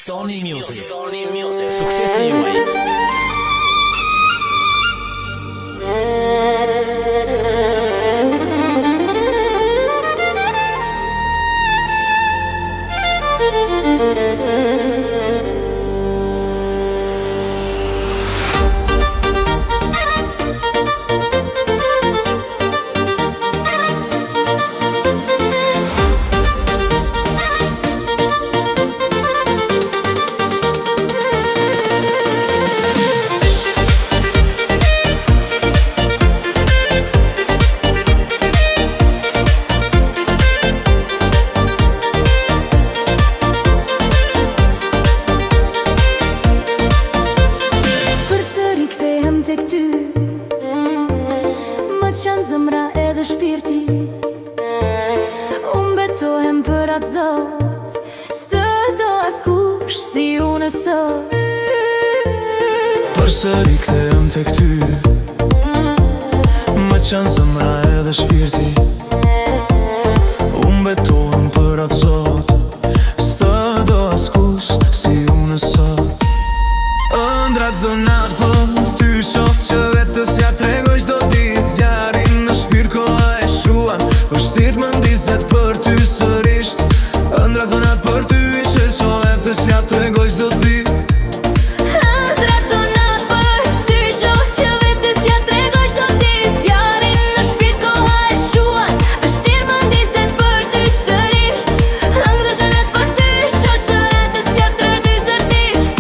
Sony Music. Suksesi juaj. Qanë zëmra edhe shpirti, unë betohem për atë zot, s'të do askush si unë sot. Përsëri kthehem tek ty, më qanë zëmra edhe shpirti, unë betohem për atë zot, s'të do askush si unë sot. Ëndra çdo natë për ty shoh që vetës ja tregoj çdo ditë zjarin në shpirt koha e shuan. Vështirë më ndizet për ty sërisht. Ëndra çdo natë për ty ishe që vetës ja tregoj çdo ditë. Ëndra çdo natë për ty shoh që vetës ja tregoj çdo ditë zjarin në shpirt koha e shuan. Vështirë më ndizet për ty sërisht. Ëndra çdo natë për ty shoh që vetës ja tregoj çdo ditë.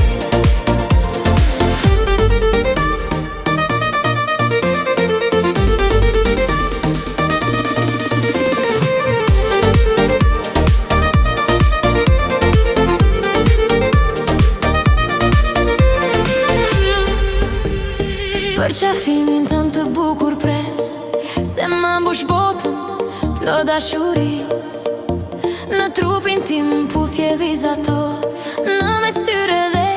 Për qafimin tënë të bukur pres, se ma mbush botën plot dashuri. Në trupin tim puthje vizator, në mes tyre dhe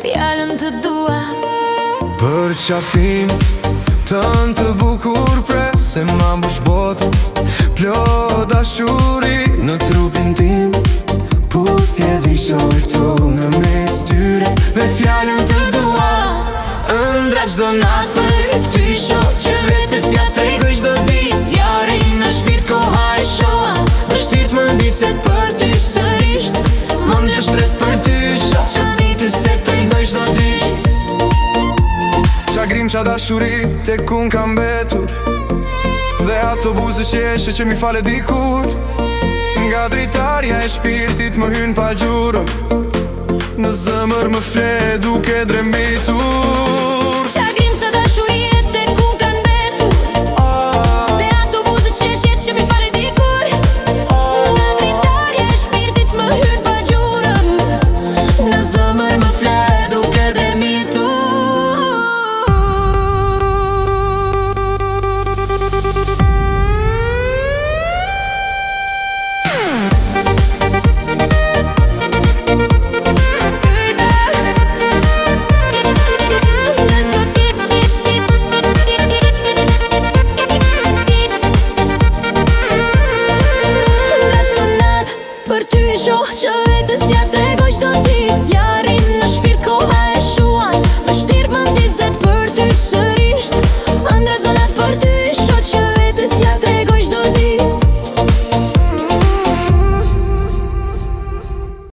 fjallën të dua. Për qafim tënë të bukur pres, se ma mbush botën plot dashuri. Në trupin tim puthje vizator, këtu në mes tyre dhe fjallën të dua. Ëndra çdo natë për ty shoh që vetës ja tregoj çdo ditë zjarin në shpirt koha e shoha. Vështirë më ndizet për ty sërisht. Më ndjesh shtreth për ty shoh që vetës ja tregoj çdo ditë. Qa grim qa dashuri tek unë kam mbetur, dhe ato buzë qeshe që mi fale dikur. Nga dritarja e shpirtit më hyn pa gjurëm, në zëmër më fle duke drembitur.